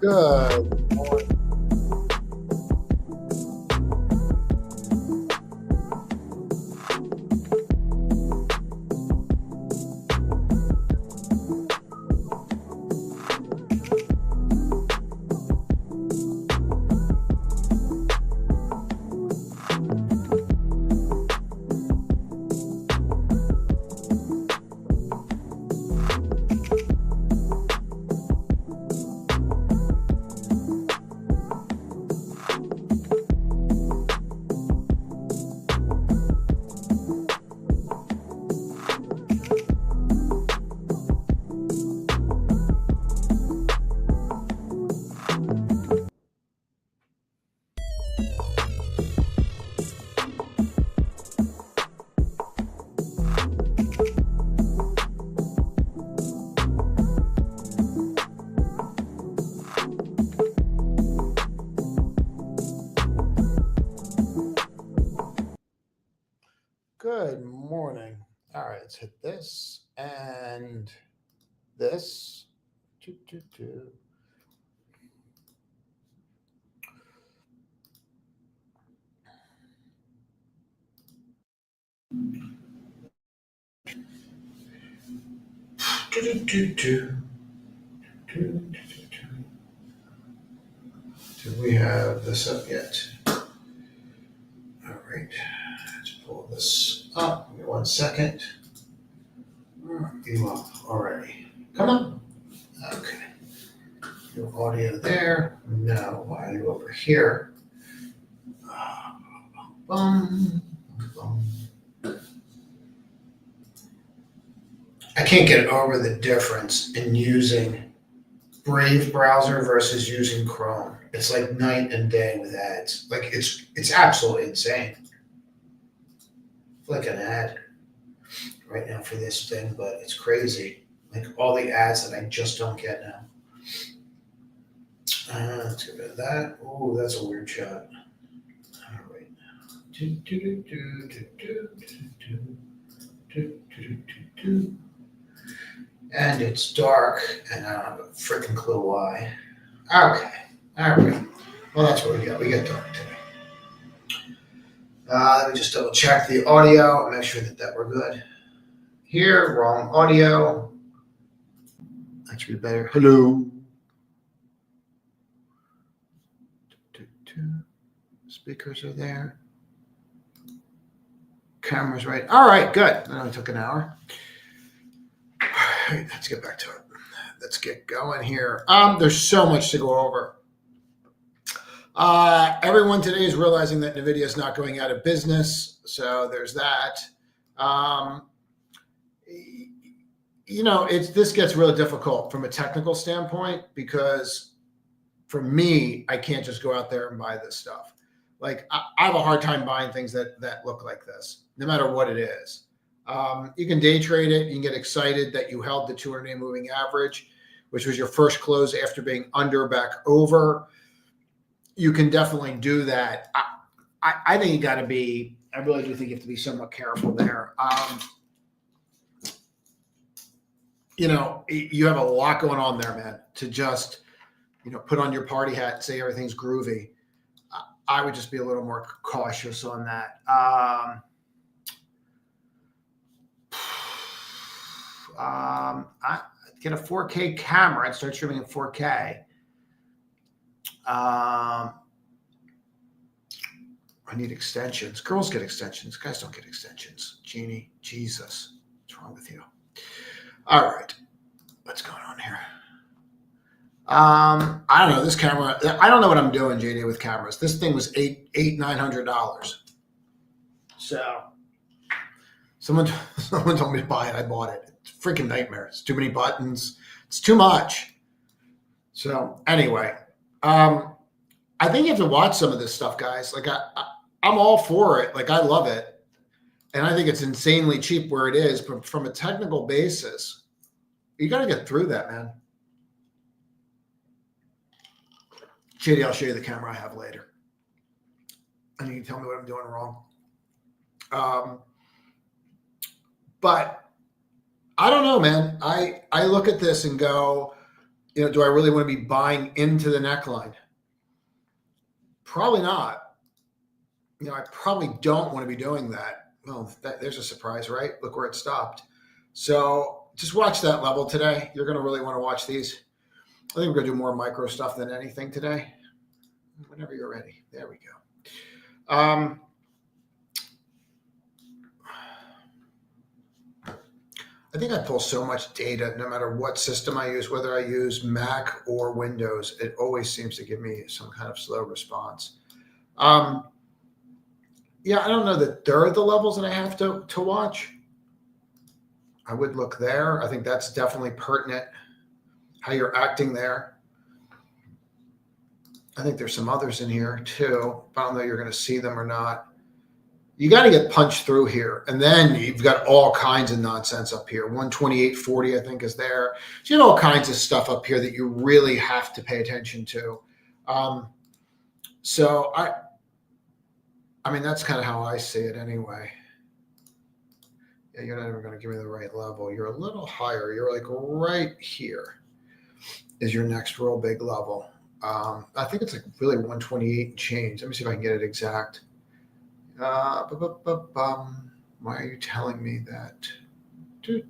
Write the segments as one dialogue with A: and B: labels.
A: Good morning. Good morning. All right, let's hit this and this. Do we have this up yet? All right, let's pull this up. Give me 1 second. You up already? Come on. Okay. Your audio there. No, why are you over here? I can't get over the difference in using Brave browser versus using Chrome. It's like night and day with ads. Like it's absolutely insane. It's like an ad right now for this thing, but it's crazy. Like all the ads that I just don't get now. Let's get rid of that. Oh, that's a weird shot. All right. And it's dark, and I don't have a freaking clue why. Okay. All right. Well, that's what we got. We got dark today. Let me just double check the audio, make sure that we're good. Here, wrong audio. That should be better. Hello. Speakers are there. Camera's right. All right, good. That only took an hour. All right, let's get back to it. Let's get going here. There's so much to go over. Everyone today is realizing that NVIDIA is not going out of business. So there's that. This gets really difficult from a technical standpoint because for me, I can't just go out there and buy this stuff. Like I have a hard time buying things that look like this, no matter what it is. You can day trade it. You can get excited that you held the 200-day moving average, which was your first close after being under back over. You can definitely do that. I think you got to be, I really do think you have to be somewhat careful there. You have a lot going on there, man, to just, put on your party hat and say everything's groovy. I would just be a little more cautious on that. I get a 4K camera and start streaming in 4K. I need extensions. Girls get extensions. Guys don't get extensions. Jeannie, Jesus, what's wrong with you? All right, what's going on here? I don't know. This camera, I don't know what I'm doing, JD, with cameras. This thing was $900. So someone told me to buy it. I bought it. It's a freaking nightmare. It's too many buttons. It's too much. So anyway, I think you have to watch some of this stuff, guys. Like I'm all for it. Like I love it. And I think it's insanely cheap where it is. But from a technical basis, you got to get through that, man. JD, I'll show you the camera I have later. And you can tell me what I'm doing wrong. But I don't know, man. I look at this and go, do I really want to be buying into the neckline? Probably not. I probably don't want to be doing that. Well, there's a surprise, right? Look where it stopped. So just watch that level today. You're going to really want to watch these. I think we're going to do more micro stuff than anything today. Whenever you're ready. There we go. I think I pull so much data no matter what system I use, whether I use Mac or Windows, it always seems to give me some kind of slow response. Yeah, I don't know that there are the levels that I have to watch. I would look there. I think that's definitely pertinent, how you're acting there. I think there's some others in here too. I don't know if you're going to see them or not. You got to get punched through here. And then you've got all kinds of nonsense up here. 128.40, I think, is there. So you have all kinds of stuff up here that you really have to pay attention to. So I mean, that's kind of how I see it anyway. Yeah, you're not even going to give me the right level. You're a little higher. You're like right here is your next real big level. I think it's like really 128 and change. Let me see if I can get it exact. Why are you telling me that? You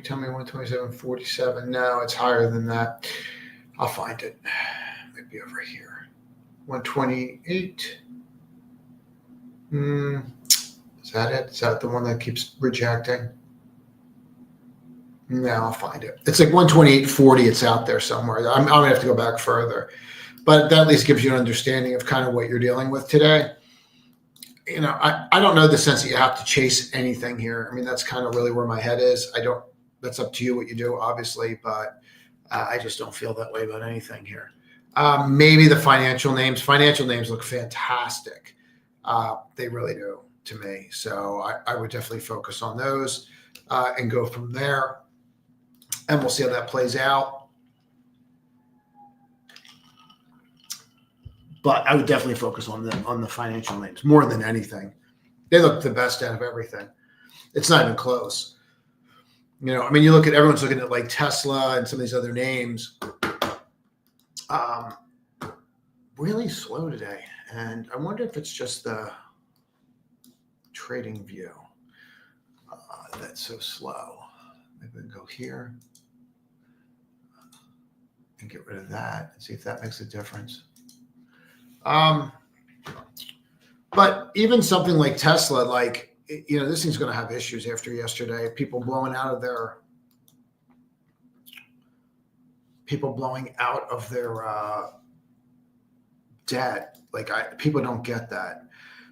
A: tell me 127.47. No, it's higher than that. I'll find it. Maybe over here. 128. Is that it? Is that the one that keeps rejecting? No, I'll find it. It's like 128.40. It's out there somewhere. I'm going to have to go back further. But that at least gives you an understanding of kind of what you're dealing with today. I don't know the sense that you have to chase anything here. I mean, that's kind of really where my head is. That's up to you what you do, obviously, but I just don't feel that way about anything here. Maybe the financial names. Financial names look fantastic. They really do to me. So I would definitely focus on those and go from there. And we'll see how that plays out. But I would definitely focus on the financial names more than anything. They look the best out of everything. It's not even close. I mean, everyone's looking at like Tesla and some of these other names. Really slow today. And I wonder if it's just the trading view that's so slow. Maybe we can go here and get rid of that and see if that makes a difference. But even something like Tesla, this thing's going to have issues after yesterday. People blowing out of their debt. People don't get that.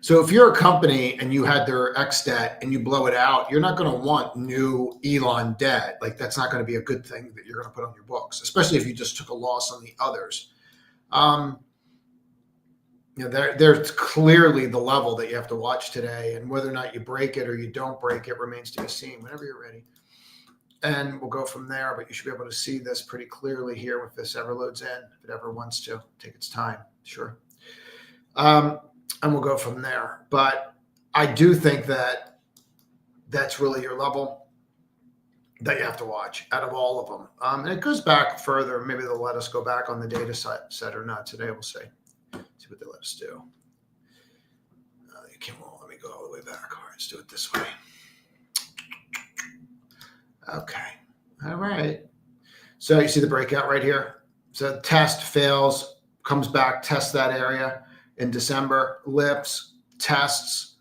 A: So if you're a company and you had their X debt and you blow it out, you're not going to want new Elon debt. That's not going to be a good thing that you're going to put on your books, especially if you just took a loss on the others. There's clearly the level that you have to watch today, and whether or not you break it or you don't break it remains to be seen whenever you're ready. And we'll go from there, but you should be able to see this pretty clearly here if this ever loads in, if it ever wants to take its time. Sure. And we'll go from there. But I do think that that's really your level that you have to watch out of all of them. And it goes back further. Maybe they'll let us go back on the data set or not today. We'll see. See what they let us do. They won't let me go all the way back. All right, let's do it this way. Okay. All right. So you see the breakout right here. So test fails, comes back, tests that area in December, lifts, tests,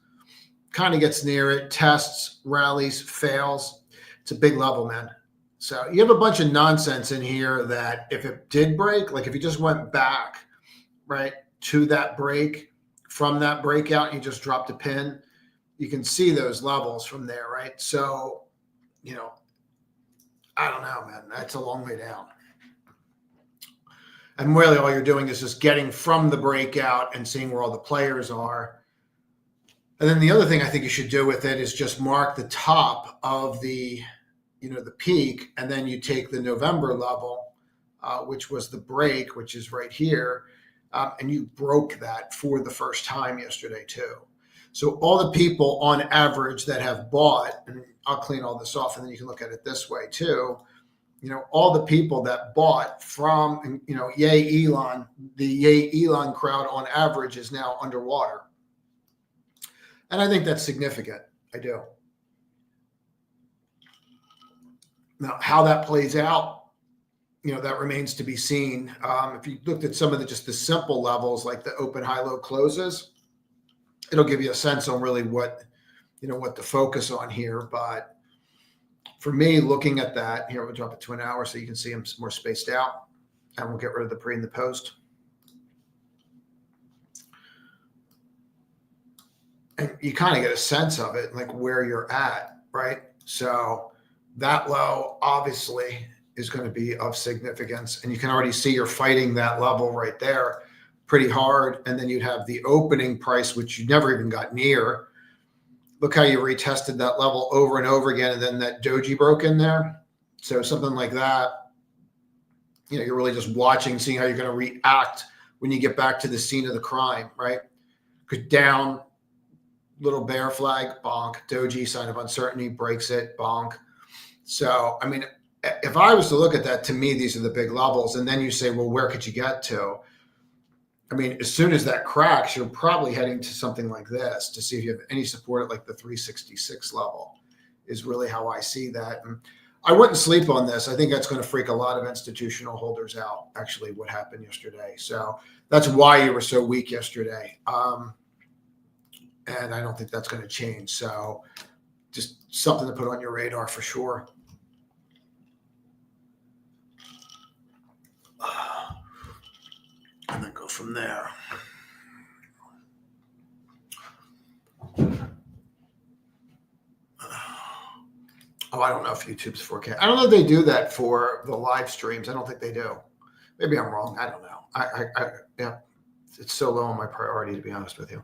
A: kind of gets near it, tests, rallies, fails. It's a big level, man. So you have a bunch of nonsense in here that if it did break, if you just went back, right, to that break, from that breakout, and you just dropped a pin, you can see those levels from there, right? So, I don't know, man. That's a long way down. And really all you're doing is just getting from the breakout and seeing where all the players are. And then the other thing I think you should do with it is just mark the top of the peak, and then you take the November level, which was the break, which is right here, and you broke that for the first time yesterday too. So all the people on average that have bought, and I'll clean all this off and then you can look at it this way too. all the people that bought from, yay Elon, the yay Elon crowd on average is now underwater. And I think that's significant. I do. Now, how that plays out, that remains to be seen. If you looked at some of just the simple levels, like the open, high, low closes, it'll give you a sense on really what to focus on here. But for me, looking at that, here, we'll drop it to an hour so you can see them more spaced out, and we'll get rid of the pre and the post. And you kind of get a sense of it, like where you're at, right? So that low obviously is going to be of significance, and you can already see you're fighting that level right there pretty hard. And then you'd have the opening price, which you never even got near. Look how you retested that level over and over again, and then that doji broke in there. So something like that, you're really just watching, seeing how you're going to react when you get back to the scene of the crime, right? Because down, little bear flag, bonk, doji, sign of uncertainty, breaks it, bonk. So, I mean, if I was to look at that, to me, these are the big levels. And then you say, well, where could you get to? I mean, as soon as that cracks, you're probably heading to something like this to see if you have any support at like the 366 level is really how I see that. And I wouldn't sleep on this. I think that's going to freak a lot of institutional holders out, actually, what happened yesterday. So that's why you were so weak yesterday. And I don't think that's going to change. So just something to put on your radar for sure. And then go from there. Oh, I don't know if YouTube's 4K. I don't know if they do that for the live streams. I don't think they do. Maybe I'm wrong. I don't know. Yeah, it's so low on my priority, to be honest with you.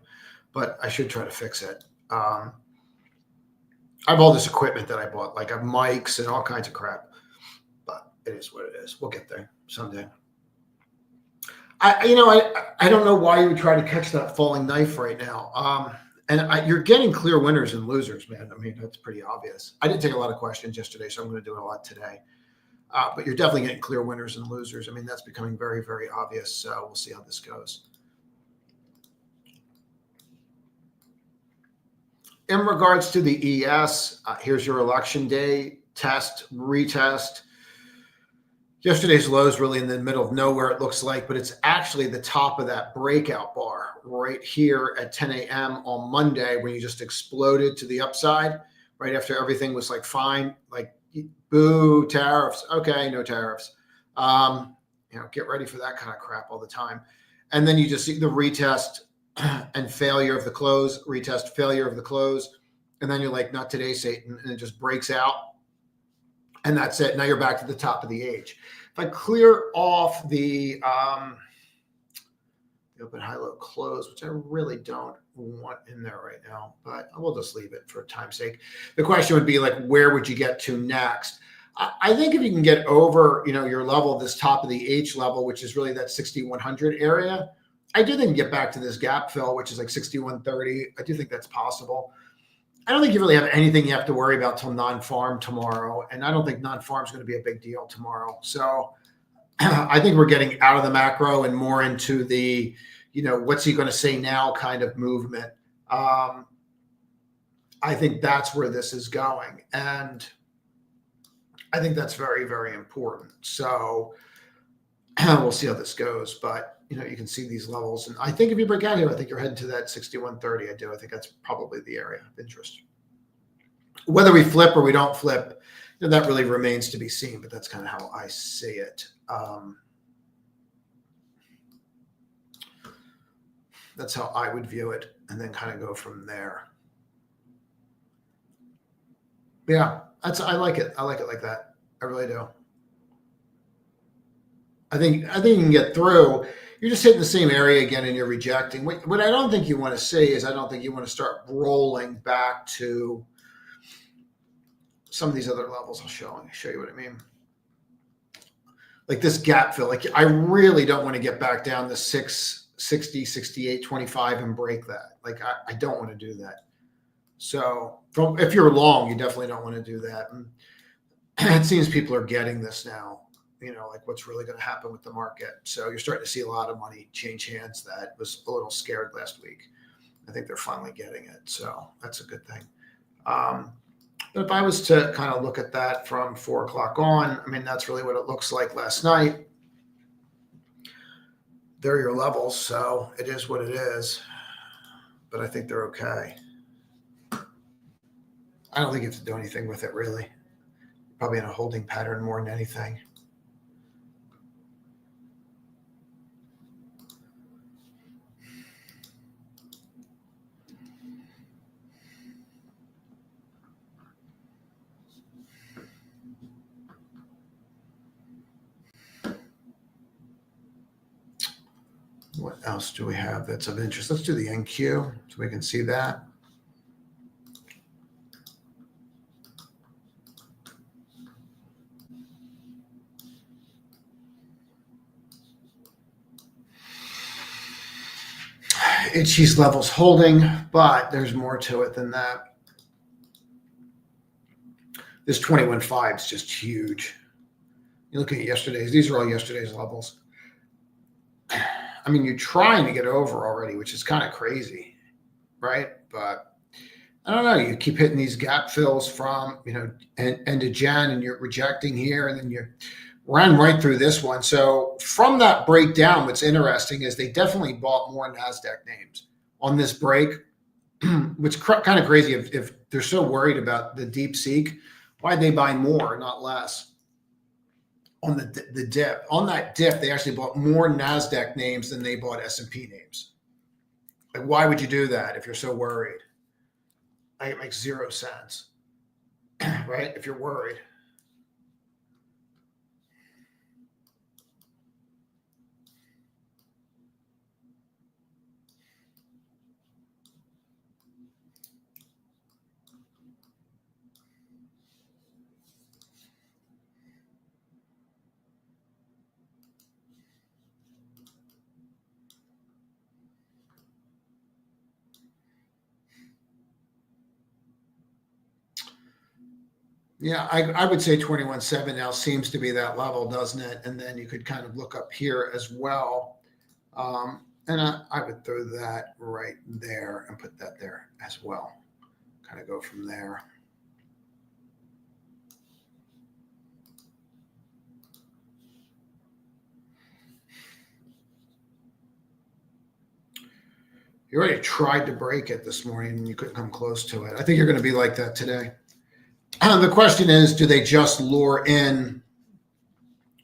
A: But I should try to fix it. I have all this equipment that I bought, like I have mics and all kinds of crap. But it is what it is. We'll get there someday. I don't know why you would try to catch that falling knife right now. You're getting clear winners and losers, man. I mean, that's pretty obvious. I didn't take a lot of questions yesterday, so I'm going to do it a lot today. But you're definitely getting clear winners and losers. I mean, that's becoming very, very obvious. So we'll see how this goes. In regards to the ES, here's your election day test, retest. Yesterday's low is really in the middle of nowhere, it looks like, but it's actually the top of that breakout bar right here at 10 a.m. on Monday when you just exploded to the upside right after everything was like fine, like boo, tariffs. Okay, no tariffs. Get ready for that kind of crap all the time. And then you just see the retest and failure of the close, retest, failure of the close. And then you're like, not today, Satan. And it just breaks out. And that's it. Now you're back to the top of the H. If I clear off the open, high, low, close, which I really don't want in there right now, but I will just leave it for time's sake. The question would be like, where would you get to next? I think if you can get over, your level, this top of the H level, which is really that 6,100 area, I do think get back to this gap fill, which is like 6,130. I do think that's possible. I don't think you really have anything you have to worry about till non-farm tomorrow. And I don't think non-farm is going to be a big deal tomorrow. So I think we're getting out of the macro and more into the, what's he going to say now kind of movement. I think that's where this is going. And I think that's very, very important. So we'll see how this goes. But, you can see these levels. And I think if you break out here, I think you're heading to that 6,130. I do. I think that's probably the area of interest. Whether we flip or we don't flip, that really remains to be seen. But that's kind of how I see it. That's how I would view it, and then kind of go from there. Yeah, I like it. I like it like that. I really do. I think you can get through. You're just hitting the same area again and you're rejecting. What I don't think you want to see is I don't think you want to start rolling back to some of these other levels. I'll show you what I mean. Like this gap fill. Like I really don't want to get back down to 660, 68, 25 and break that. Like I don't want to do that. So if you're long, you definitely don't want to do that. it seems people are getting this now, like what's really going to happen with the market. So you're starting to see a lot of money change hands that was a little scared last week. I think they're finally getting it. So that's a good thing. But if I was to kind of look at that from 4 o'clock on, I mean, that's really what it looks like last night. They're your levels, so it is what it is. But I think they're okay. I don't think you have to do anything with it, really. Probably in a holding pattern more than anything. What else do we have that's of interest? Let's do the NQ so we can see that. She's levels holding, but there's more to it than that. This 21.5 is just huge. You're looking at yesterday's. These are all yesterday's levels. I mean, you're trying to get over already, which is kind of crazy, right? But I don't know. You keep hitting these gap fills from, end of Jan, and you're rejecting here, and then you ran right through this one. So from that breakdown, what's interesting is they definitely bought more Nasdaq names on this break, which is kind of crazy. If they're so worried about the deep seek, why'd they buy more, not less? On the dip. On that dip, they actually bought more Nasdaq names than they bought S&P names. Like, why would you do that if you're so worried? Like, it makes zero sense, right? If you're worried. Yeah, I would say 21.7 now seems to be that level, doesn't it? And then you could kind of look up here as well. And I would throw that right there and put that there as well. Kind of go from there. You already tried to break it this morning and you couldn't come close to it. I think you're going to be like that today. The question is, do they just lure in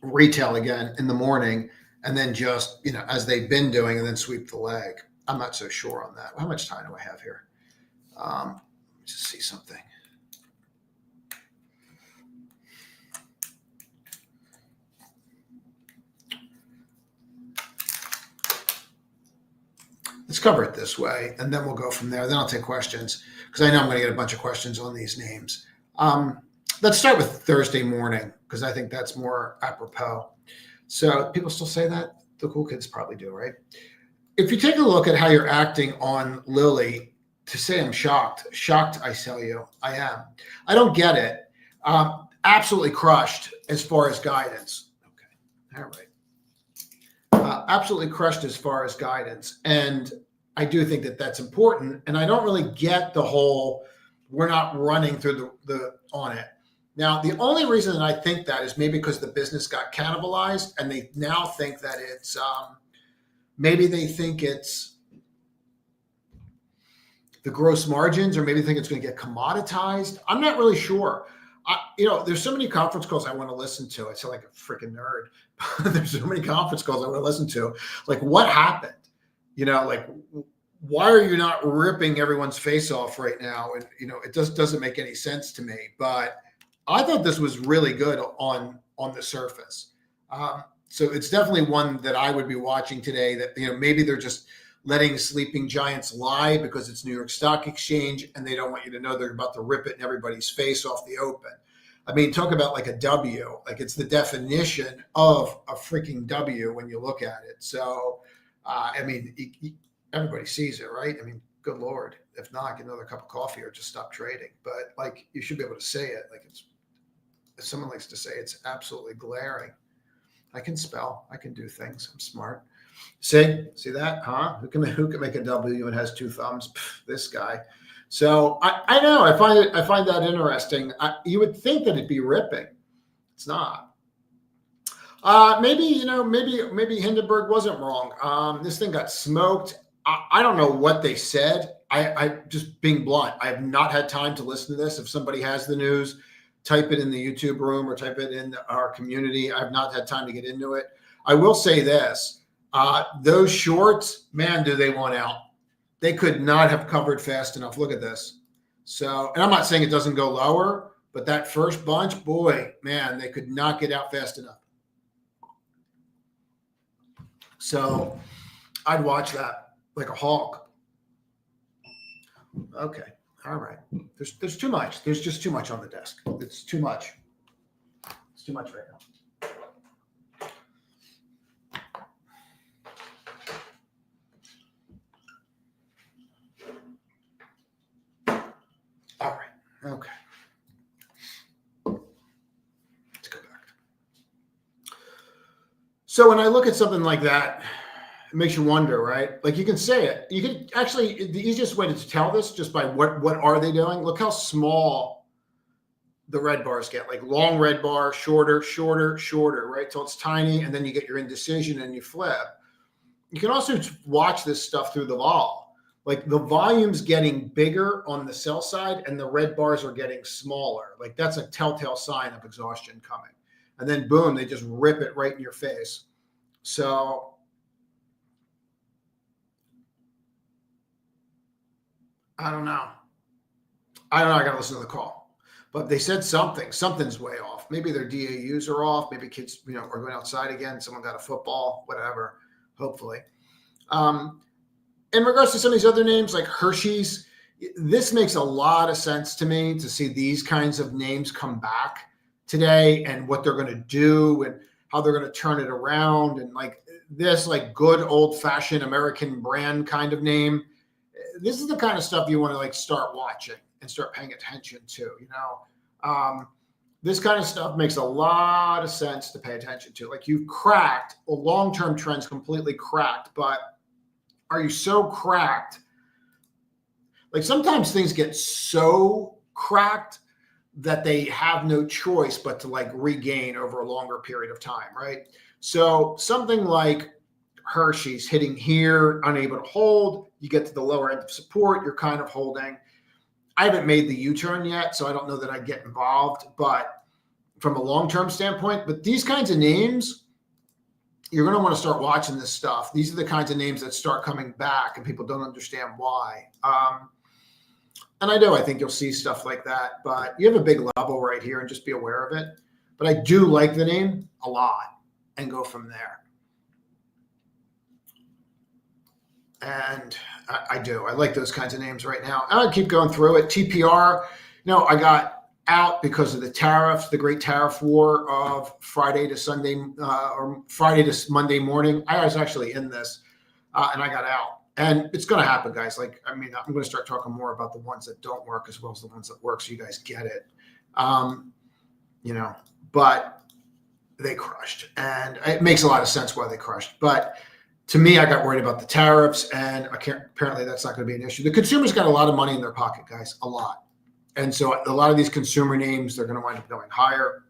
A: retail again in the morning and then just, as they've been doing, and then sweep the leg? I'm not so sure on that. How much time do I have here? Just see something. Let's cover it this way, and then we'll go from there. Then I'll take questions because I know I'm going to get a bunch of questions on these names. Let's start with Thursday morning because I think that's more apropos. So people still say that? The cool kids probably do, right? If you take a look at how you're acting on Lilly, to say I'm shocked, I tell you, I am. I don't get it. Absolutely crushed as far as guidance. Okay, all right. Absolutely crushed as far as guidance. And I do think that that's important. And I don't really get the whole, we're not running through the on it. Now, the only reason that I think that is maybe because the business got cannibalized and they now think that it's, maybe they think it's the gross margins, or maybe they think it's going to get commoditized. I'm not really sure. There's so many conference calls I want to listen to. I sound like a freaking nerd. There's so many conference calls I want to listen to. Like, what happened? Why are you not ripping everyone's face off right now? And, it just doesn't make any sense to me. But I thought this was really good on the surface. So it's definitely one that I would be watching today that, maybe they're just letting sleeping giants lie because it's New York Stock Exchange and they don't want you to know they're about to rip it in everybody's face off the open. I mean, talk about like a W, like it's the definition of a freaking W when you look at it. So, everybody sees it, right? I mean, good Lord. If not, get another cup of coffee or just stop trading. But like, you should be able to say it. Like, it's as someone likes to say, it's absolutely glaring. I can spell. I can do things. I'm smart. See that? Huh? Who can make a W and has two thumbs? Pff, this guy. So I know. I find that interesting. You would think that it'd be ripping. It's not. Maybe Hindenburg wasn't wrong. This thing got smoked. I don't know what they said. I just being blunt. I have not had time to listen to this. If somebody has the news, type it in the YouTube room or type it in our community. I've not had time to get into it. I will say this. Those shorts, man, do they want out. They could not have covered fast enough. Look at this. So, and I'm not saying it doesn't go lower, but that first bunch, boy, man, they could not get out fast enough. So I'd watch that like a hawk. Okay. All right. There's too much. There's just too much on the desk. It's too much. It's too much right now. All right. Okay. Let's go back. So when I look at something like that, it makes you wonder, right? Like you can say it. You can actually, the easiest way to tell this just by what are they doing? Look how small the red bars get, like long red bar, shorter, shorter, shorter, right? So it's tiny, and then you get your indecision and you flip. You can also watch this stuff through the vol. Like the volume's getting bigger on the sell side and the red bars are getting smaller. Like that's a telltale sign of exhaustion coming. And then boom, they just rip it right in your face. So I don't know. I got to listen to the call. But they said something's way off. Maybe their DAUs are off. Maybe kids, are going outside again. Someone got a football, whatever, hopefully. In regards to some of these other names like Hershey's, this makes a lot of sense to me to see these kinds of names come back today and what they're going to do and how they're going to turn it around. And like this, like good old fashioned American brand kind of name. This is the kind of stuff you want to like start watching and start paying attention to, this kind of stuff makes a lot of sense to pay attention to. Like you've cracked, long-term trends completely cracked, but are you so cracked? Like sometimes things get so cracked that they have no choice but to like regain over a longer period of time, right? So something like Hershey's hitting here, unable to hold, you get to the lower end of support, you're kind of holding. I haven't made the U-turn yet, so I don't know that I get involved, but from a long-term standpoint, but these kinds of names, you're going to want to start watching this stuff. These are the kinds of names that start coming back and people don't understand why. And I think you'll see stuff like that, but you have a big level right here and just be aware of it. But I do like the name a lot and go from there. And I do. I like those kinds of names right now. And I'll keep going through it. TPR, I got out because of the tariffs, the great tariff war of Friday to Sunday or Friday to Monday morning. I was actually in this and I got out. And it's going to happen, guys. I'm going to start talking more about the ones that don't work as well as the ones that work so you guys get it. But they crushed. And it makes a lot of sense why they crushed. But to me, I got worried about the tariffs, and apparently that's not going to be an issue. The consumers got a lot of money in their pocket, guys, a lot. And so a lot of these consumer names, they're going to wind up going higher.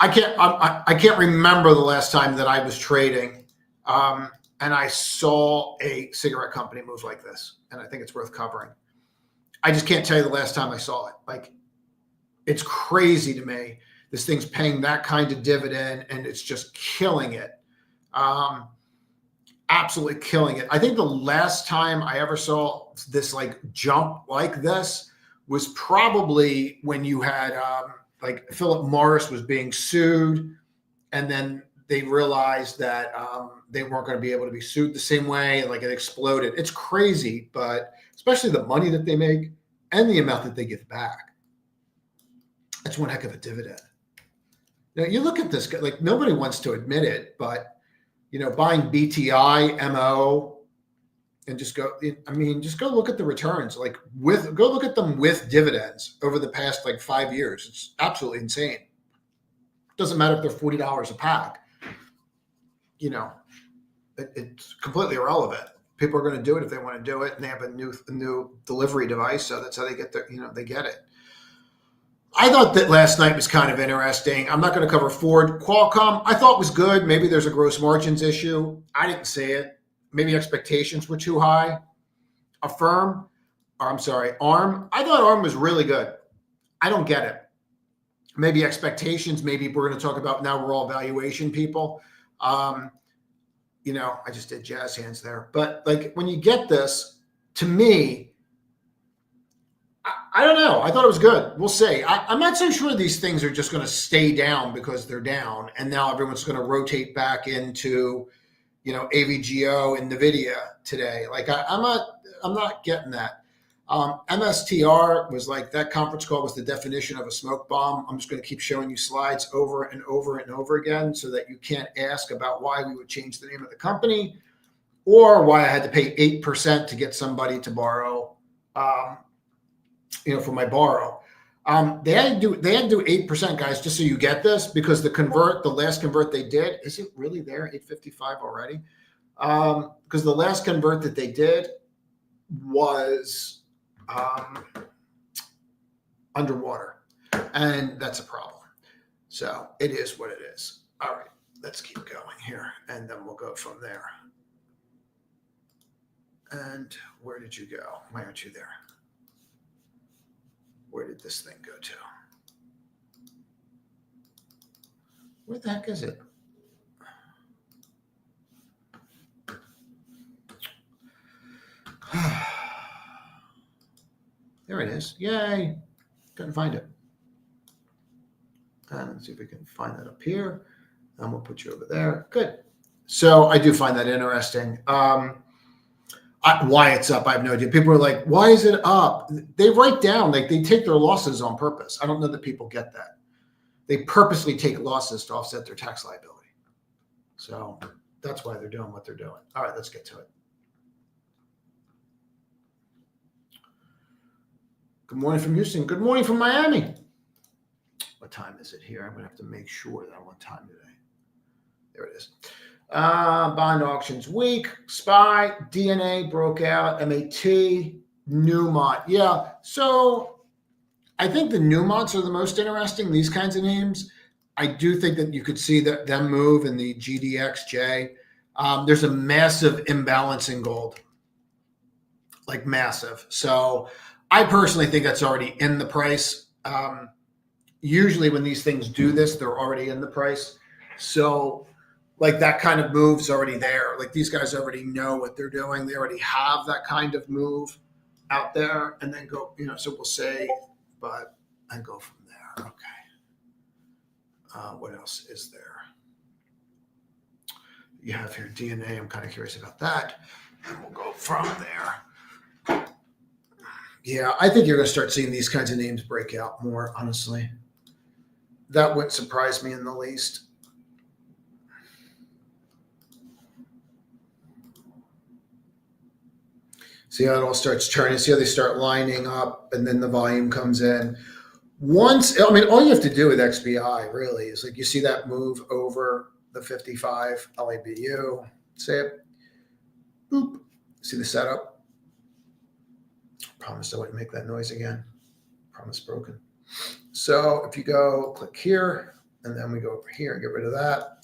A: I can't remember the last time that I was trading and I saw a cigarette company move like this, and I think it's worth covering. I just can't tell you the last time I saw it. Like, it's crazy to me. This thing's paying that kind of dividend, and it's just killing it. Absolutely killing it. I think the last time I ever saw this like jump like this was probably when you had like Philip Morris was being sued, and then they realized that they weren't going to be able to be sued the same way, and like it exploded. It's crazy, but especially the money that they make and the amount that they give back. That's one heck of a dividend. Now you look at this, like nobody wants to admit it, but buying BTI, MO, and just go, just go look at the returns, like go look at them with dividends over the past like 5 years. It's absolutely insane. Doesn't matter if they're $40 a pack. It's completely irrelevant. People are going to do it if they want to do it, and they have a new delivery device, so that's how they get they get it. I thought that last night was kind of interesting. I'm not going to cover Ford. Qualcomm, I thought was good. Maybe there's a gross margins issue. I didn't see it. Maybe expectations were too high. ARM, I thought ARM was really good. I don't get it. Maybe expectations. Maybe we're going to talk about now we're all valuation people. I just did jazz hands there. But like when you get this, to me, I don't know. I thought it was good. We'll see. I'm not so sure these things are just going to stay down because they're down, and now everyone's going to rotate back into, AVGO and NVIDIA today. Like I'm not getting that. MSTR was like, that conference call was the definition of a smoke bomb. I'm just going to keep showing you slides over and over and over again so that you can't ask about why we would change the name of the company or why I had to pay 8% to get somebody to borrow, for my borrow. They had to do 8%, guys, just so you get this, because the last convert they did, is it really there, 855 already? Because the last convert that they did was underwater, and that's a problem. So it is what it is. All right, let's keep going here, and then we'll go from there. And where did you go? Why aren't you there? Where did this thing go to? Where the heck is it? There it is. Yay. Couldn't find it. And let's see if we can find that up here. And we'll put you over there. Good. So I do find that interesting. Why it's up, I have no idea. People are like, why is it up? They write down, like they take their losses on purpose. I don't know that people get that. They purposely take losses to offset their tax liability. So that's why they're doing what they're doing. All right, let's get to it. Good morning from Houston. Good morning from Miami. What time is it here? I'm going to have to make sure that I'm on time today. There it is. Bond auctions week. SPY, DNA broke out. MAT, Newmont. Yeah. So I think the Newmonts are the most interesting, these kinds of names. I do think that you could see them move in the GDXJ. There's a massive imbalance in gold, like massive. So I personally think that's already in the price. Usually when these things do this, they're already in the price. So like that kind of move's already there. Like these guys already know what they're doing. They already have that kind of move out there, and then go, so we'll say, but I go from there. Okay. What else is there? You have here DNA. I'm kind of curious about that. And we'll go from there. Yeah, I think you're going to start seeing these kinds of names break out more, honestly. That wouldn't surprise me in the least. See how it all starts turning. See how they start lining up, and then the volume comes in. All you have to do with XBI really is like you see that move over the 55 LABU. See it? Boop. See the setup? Promise I wouldn't make that noise again. Promise broken. So if you go click here, and then we go over here and get rid of that.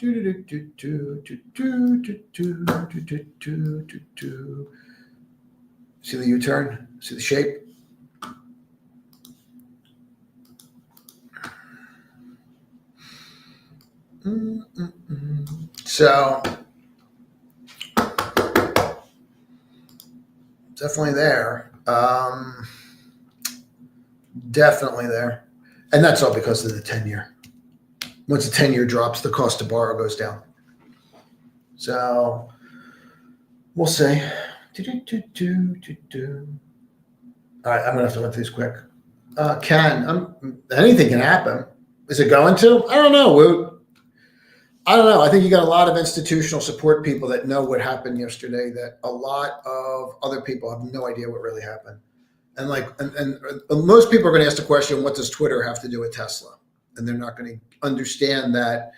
A: See the U-turn? See the shape? So definitely there. Definitely there. And that's all because of the 10-year. Once the 10-year drops, the cost to borrow goes down. So we'll see. All right, I'm going to have to run through these quick. Anything can happen. Is it going to? I don't know, Woot. I don't know. I think you got a lot of institutional support people that know what happened yesterday, that a lot of other people have no idea what really happened. And most people are going to ask the question, what does Twitter have to do with Tesla? And they're not going to understand that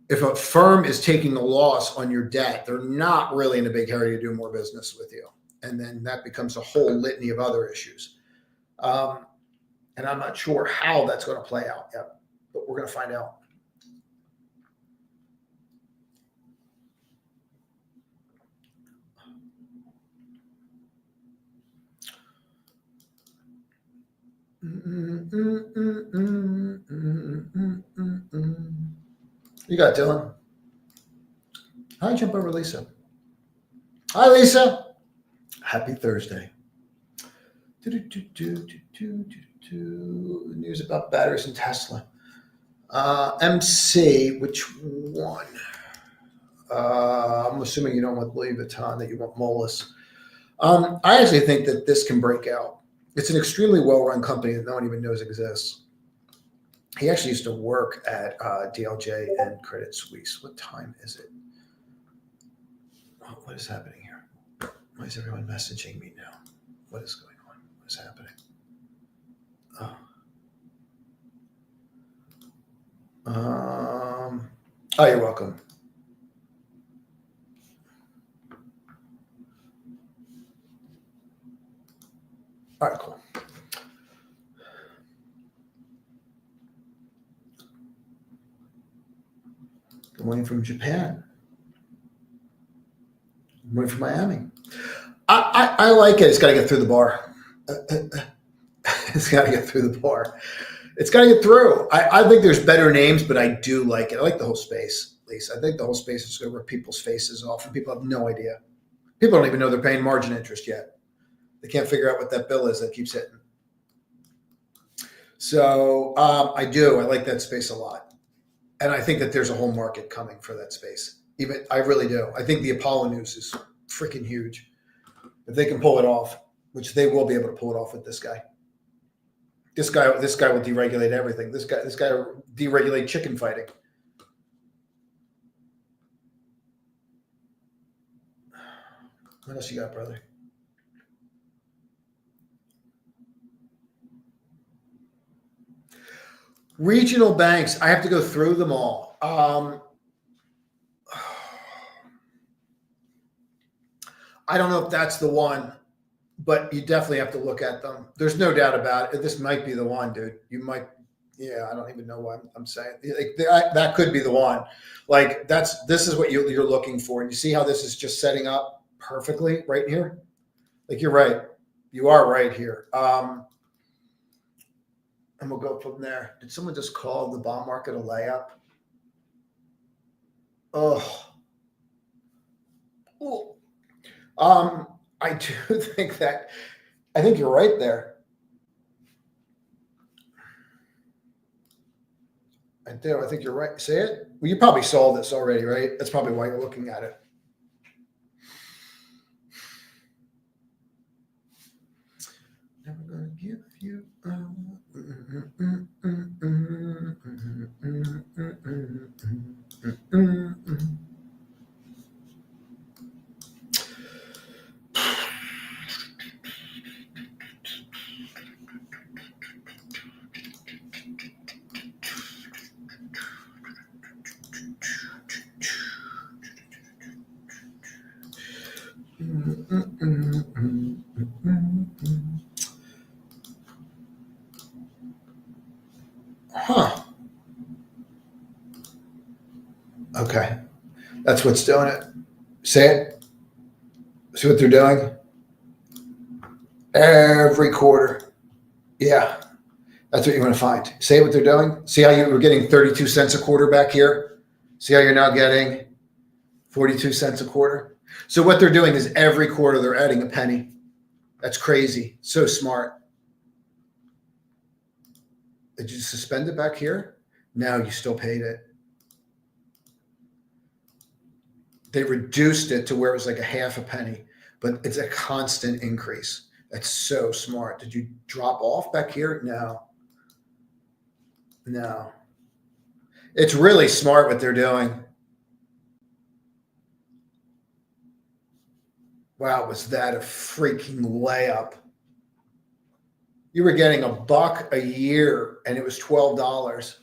A: if a firm is taking a loss on your debt, they're not really in a big hurry to do more business with you. And then that becomes a whole litany of other issues. And I'm not sure how that's going to play out yet, but we're going to find out. You got Dylan. Hi, jump over Lisa. Hi, Lisa. Happy Thursday. News about batteries in Tesla. MC, which one? I'm assuming you don't want Louis Vuitton, that you want Moelis. I actually think that this can break out. It's an extremely well-run company that no one even knows exists. He actually used to work at DLJ and Credit Suisse. What time is it? Oh, what is happening here? Why is everyone messaging me now? What is going on? What is happening? Oh, you're welcome. All right, cool. Good morning from Japan. Good morning from Miami. I like it. It's got to get through the bar. It's got to get through the bar. It's got to get through. I think there's better names, but I do like it. I like the whole space, Lisa. I think the whole space is going to rip people's faces off, and people have no idea. People don't even know they're paying margin interest yet. They can't figure out what that bill is that keeps hitting. So I like that space a lot. And I think that there's a whole market coming for that space. I really do. I think the Apollo news is freaking huge. If they can pull it off, which they will be able to pull it off with this guy. This guy will deregulate everything. This guy will deregulate chicken fighting. What else you got, brother? Regional banks, I have to go through them all. I don't know if that's the one, but you definitely have to look at them. There's no doubt about it. This might be the one, dude. You might, I don't even know what I'm saying. That could be the one. Like this is what you're looking for. And you see how this is just setting up perfectly right here? Like you're right. You are right here. And we'll go from there. Did someone just call the bond market a layup? Oh. I do think that. I think you're right there. I do. I think you're right. Say it. Well, you probably saw this already, right? That's probably why you're looking at it. Never gonna give you. Huh. Okay. That's what's doing it. Say it. See what they're doing? Every quarter. Yeah. That's what you want to find. Say what they're doing. See how you were getting 32 cents a quarter back here? See how you're now getting 42 cents a quarter? So what they're doing is every quarter they're adding a penny. That's crazy. So smart. Did you suspend it back here? No, you still paid it. They reduced it to where it was like a half a penny, but it's a constant increase. That's so smart. Did you drop off back here? No. It's really smart what they're doing. Wow, was that a freaking layup? You were getting $1 a year and it was $12.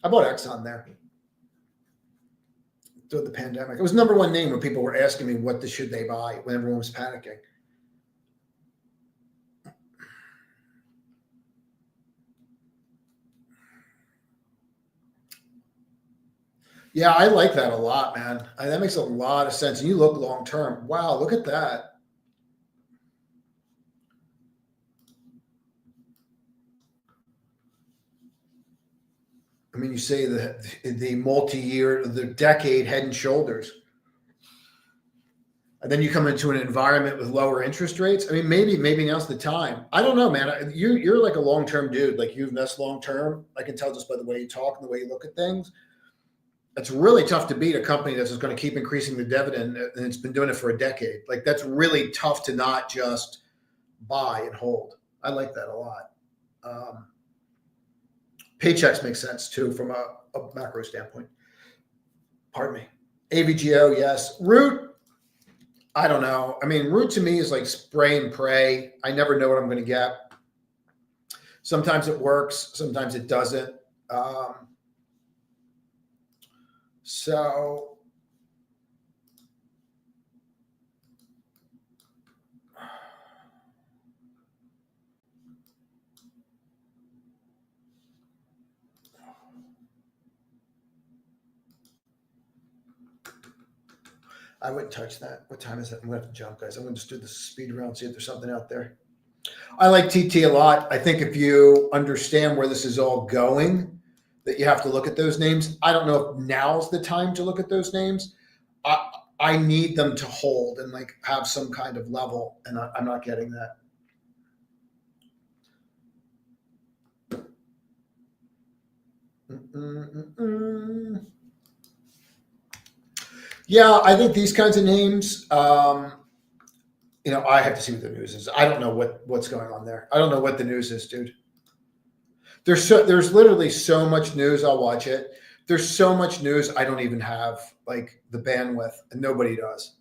A: I bought Exxon there during the pandemic. It was number one name when people were asking me what should they buy when everyone was panicking. Yeah, I like that a lot, man. That makes a lot of sense. And you look long term. Wow, look at that. I mean, you say the multi-year, the decade head and shoulders. And then you come into an environment with lower interest rates. I mean, maybe now's the time. I don't know, man. You're like a long-term dude. Like you invest long-term. I can tell just by the way you talk and the way you look at things. It's really tough to beat a company that's just going to keep increasing the dividend, and it's been doing it for a decade. Like that's really tough to not just buy and hold. I like that a lot. Paychecks make sense too from a macro standpoint. Pardon me. AVGO, yes. Root, I don't know. I mean, root to me is like spray and pray. I never know what I'm going to get. Sometimes it works, sometimes it doesn't. So I wouldn't touch that. What time is it? I'm going to have to jump, guys. I'm going to just do the speed round, see if there's something out there. I like TT a lot. I think if you understand where this is all going, that you have to look at those names. I don't know if now's the time to look at those names. I need them to hold and like have some kind of level, and I'm not getting that. Yeah, I think these kinds of names, I have to see what the news is. I don't know what's going on there. I don't know what the news is, dude. There's literally so much news. I'll watch it. There's so much news. I don't even have like the bandwidth, and nobody does.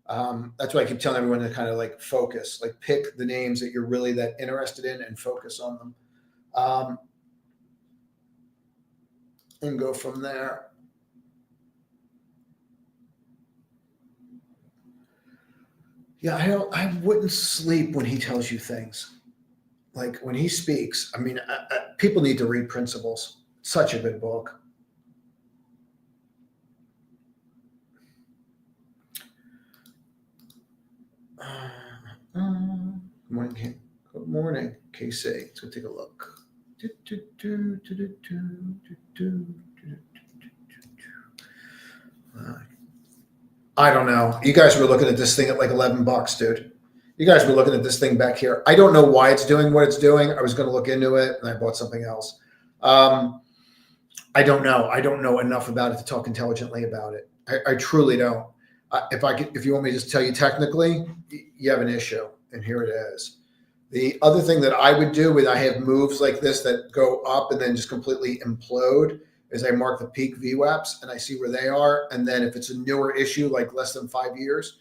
A: That's why I keep telling everyone to kind of like focus, like pick the names that you're really that interested in and focus on them, and go from there. Yeah, I wouldn't sleep when he tells you things. Like when he speaks, I mean, people need to read Principles. Such a good book. Good morning, Good morning, KC. Let's go take a look. I don't know. You guys were looking at this thing at like $11, dude. You guys were looking at this thing back here. I don't know why it's doing what it's doing. I was going to look into it, and I bought something else. I don't know. I don't know enough about it to talk intelligently about it. I truly don't. If you want me to just tell you technically, you have an issue, and here it is. The other thing that I would do with I have moves like this that go up and then just completely implode is I mark the peak VWAPs and I see where they are. And then if it's a newer issue, like less than 5 years,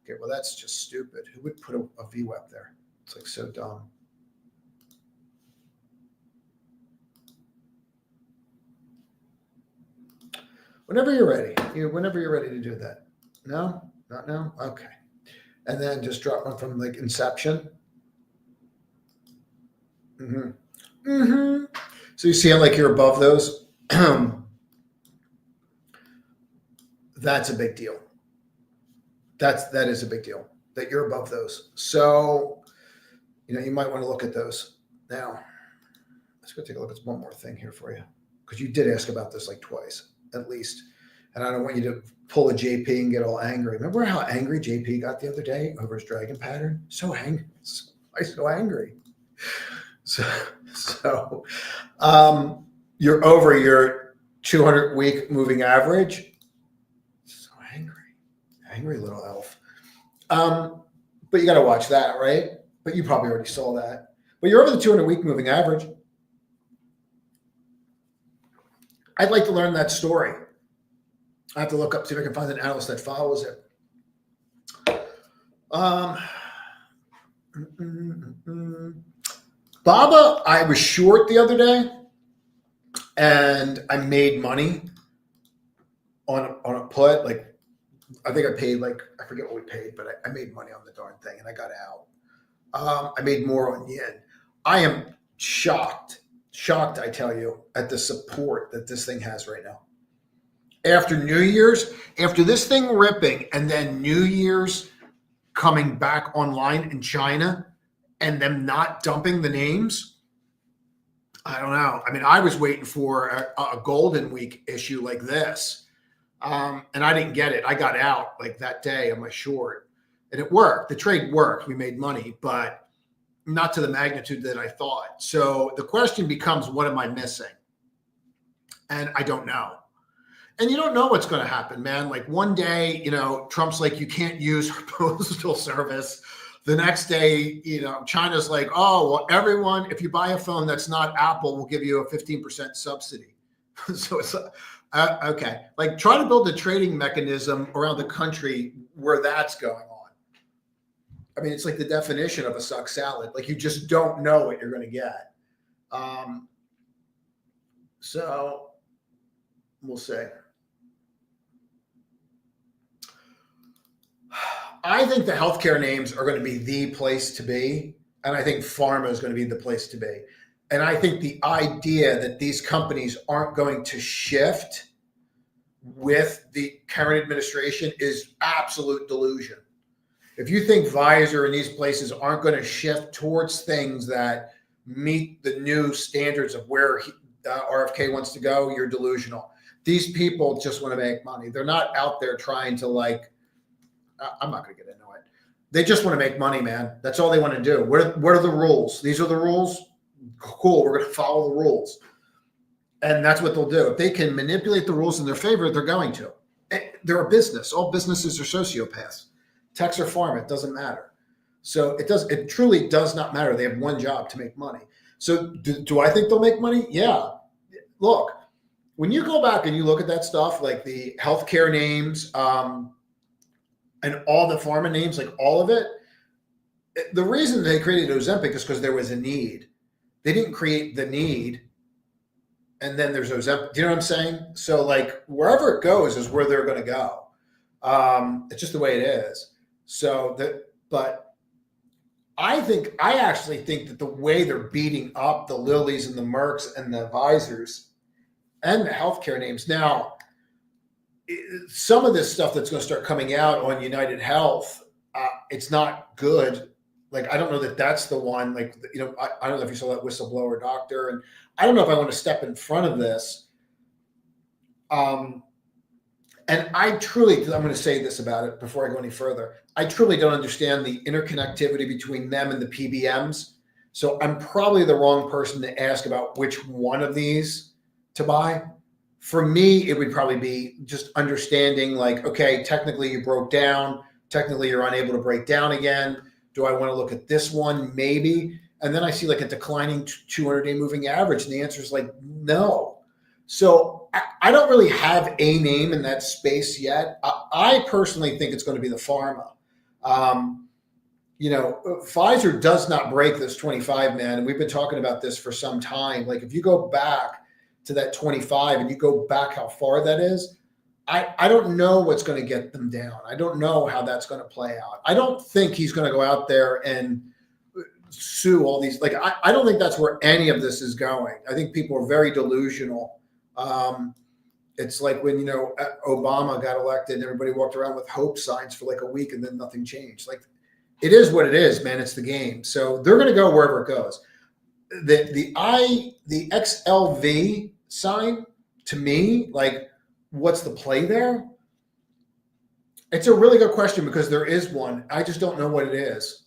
A: okay, well, that's just stupid. Who would put a VWAP there? It's like so dumb. Whenever you're ready, whenever you're ready to do that. No, not now. Okay. And then just drop one from like inception. So you see it like you're above those. That's a big deal. That is a big deal that you're above those. So, you might want to look at those. Now, let's go take a look at one more thing here for you, because you did ask about this like twice at least. And I don't want you to pull a JP and get all angry. Remember how angry JP got the other day over his dragon pattern? So angry. Why so angry? So you're over your 200-week moving average. So angry little elf. But you got to watch that, right? But you probably already saw that. But you're over the 200-week moving average. I'd like to learn that story. I have to look up, see if I can find an analyst that follows it. Baba, I was short the other day, and I made money on a put. Like, I think I paid, like, I forget what we paid, but I made money on the darn thing, and I got out. I made more on yen. I am shocked, I tell you, at the support that this thing has right now. After New Year's, after this thing ripping, and then New Year's coming back online in China, and them not dumping the names, I don't know. I mean, I was waiting for a Golden Week issue like this, and I didn't get it. I got out like that day on my short, and it worked. The trade worked. We made money, but not to the magnitude that I thought. So the question becomes, what am I missing? And I don't know. And you don't know what's going to happen, man. Like one day, you know, Trump's like, you can't use our postal service. The next day, you know, China's like, oh, well, everyone, if you buy a phone that's not Apple, we'll give you a 15% subsidy. So it's okay. Like, try to build a trading mechanism around the country where that's going on. I mean, it's like the definition of a suck salad. Like, you just don't know what you're going to get. So we'll see. I think the healthcare names are going to be the place to be. And I think pharma is going to be the place to be. And I think the idea that these companies aren't going to shift with the current administration is absolute delusion. If you think Pfizer and these places aren't going to shift towards things that meet the new standards of where RFK wants to go, you're delusional. These people just want to make money. They're not out there trying to, like, I'm not going to get into it. They just want to make money, man. That's all they want to do. What are the rules? These are the rules. Cool. We're going to follow the rules. And that's what they'll do. If they can manipulate the rules in their favor, they're going to. They're a business. All businesses are sociopaths. Techs or pharma, it doesn't matter. So it truly does not matter. They have one job, to make money. So do I think they'll make money? Yeah. Look, when you go back and you look at that stuff, like the healthcare names, and all the pharma names, like all of it, the reason they created Ozempic is because there was a need. They didn't create the need, and then there's Ozempic. Do you know what I'm saying? So, like, wherever it goes is where they're going to go. It's just the way it is. So but I actually think that the way they're beating up the Lillys and the Mercks and the Pfizers and the healthcare names now, some of this stuff that's going to start coming out on United Health, it's not good. Like, I don't know that that's the one. Like, you know, I don't know if you saw that whistleblower doctor, and I don't know if I want to step in front of this. And I truly, I'm going to say this about it before I go any further. I truly don't understand the interconnectivity between them and the PBMs. So I'm probably the wrong person to ask about which one of these to buy. For me, it would probably be just understanding, like, okay, technically you broke down. Technically you're unable to break down again. Do I want to look at this one? Maybe. And then I see like a declining 200-day moving average. And the answer is like, no. So I don't really have a name in that space yet. I personally think it's going to be the pharma. You know, Pfizer does not break this 25, man. And we've been talking about this for some time. Like, if you go back to that 25 and you go back how far that is, I don't know what's going to get them down. I don't know how that's going to play out. I don't think he's going to go out there and sue all these. Like, I don't think that's where any of this is going. I think people are very delusional. It's like when, you know, Obama got elected and everybody walked around with hope signs for like a week and then nothing changed. Like, it is what it is, man. It's the game. So they're going to go wherever it goes. The XLV sign, to me, like, what's the play there? It's a really good question, because there is one. I just don't know what it is.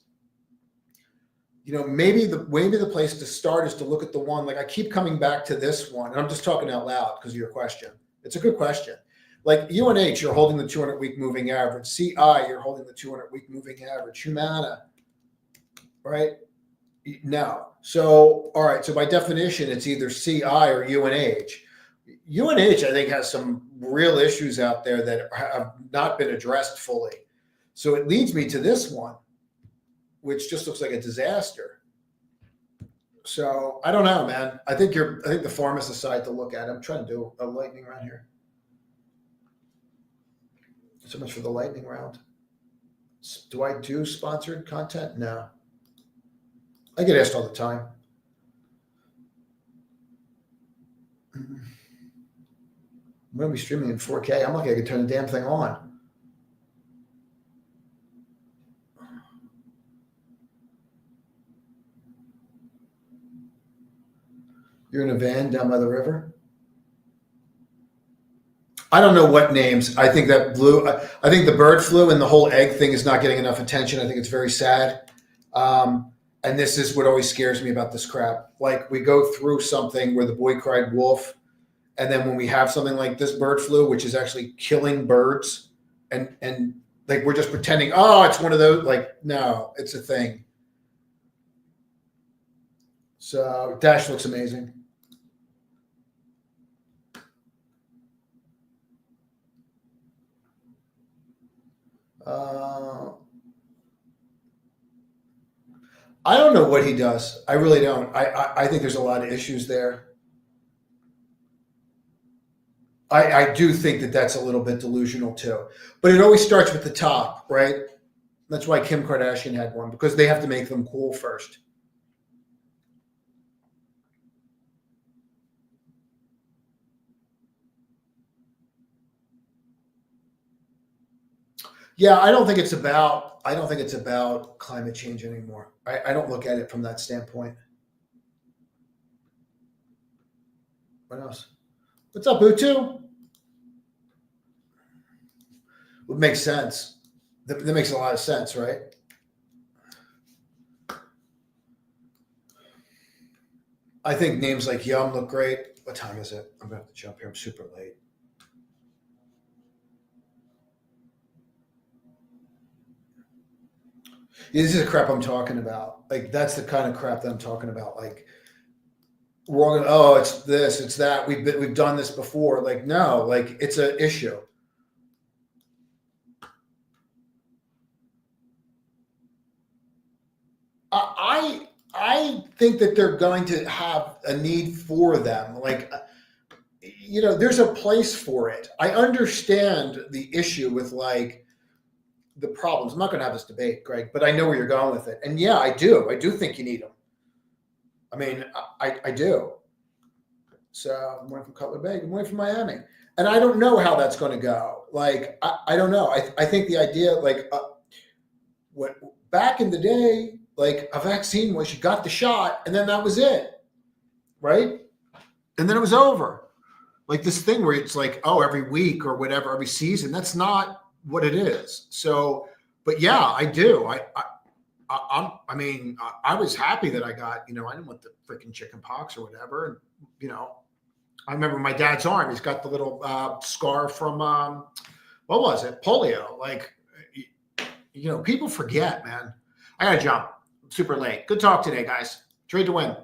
A: You know, maybe the place to start is to look at the one, like, I keep coming back to this one, and I'm just talking out loud because of your question. It's a good question. Like UNH, you're holding the 200-week moving average. CI, you're holding the 200-week moving average. Humana, right? No. So, all right. So by definition, it's either CI or UNH. UNH, I think, has some real issues out there that have not been addressed fully. So it leads me to this one, which just looks like a disaster. So I don't know, man. I think the farm is the side to look at. I'm trying to do a lightning round here. So much for the lightning round. Do I do sponsored content? No. I get asked all the time. I'm going to be streaming in 4K. I'm lucky I can turn the damn thing on. You're in a van down by the river? I don't know what names. I think that I think the bird flu and the whole egg thing is not getting enough attention. I think it's very sad. And this is what always scares me about this crap. Like, we go through something where the boy cried wolf. And then when we have something like this bird flu, which is actually killing birds, and like, we're just pretending, oh, it's one of those, like, no, it's a thing. So Dash looks amazing. I don't know what he does. I really don't. I think there's a lot of issues there. I do think that that's a little bit delusional too. But it always starts with the top, right? That's why Kim Kardashian had one, because they have to make them cool first. Yeah, I don't think it's about climate change anymore. I don't look at it from that standpoint. What else? What's up, Utu? Would make sense. That makes a lot of sense, right? I think names like Yum look great. What time is it? I'm going to have to jump here. I'm super late. This is the crap I'm talking about. Like, that's the kind of crap that I'm talking about. Like, we're all going, oh, it's this, it's that. We've done this before. Like, no, like, it's an issue. I think that they're going to have a need for them. Like, you know, there's a place for it. I understand the issue with, like, the problems. I'm not going to have this debate, Greg, but I know where you're going with it. And yeah, I do. I do think you need them. I mean, I do. So I'm going from Cutler Bay. I'm going from Miami. And I don't know how that's going to go. Like, I don't know. I think the idea, like, what back in the day, like, a vaccine was you got the shot and then that was it. Right? And then it was over. Like, this thing where it's like, oh, every week or whatever, every season, that's not what it is. So, but yeah, I do. I mean, I was happy that I got, you know, I didn't want the freaking chicken pox or whatever. And, you know, I remember my dad's arm, he's got the little scar from, what was it? Polio. Like, you know, people forget, man. I got to jump. I'm super late. Good talk today, guys. Trade to win.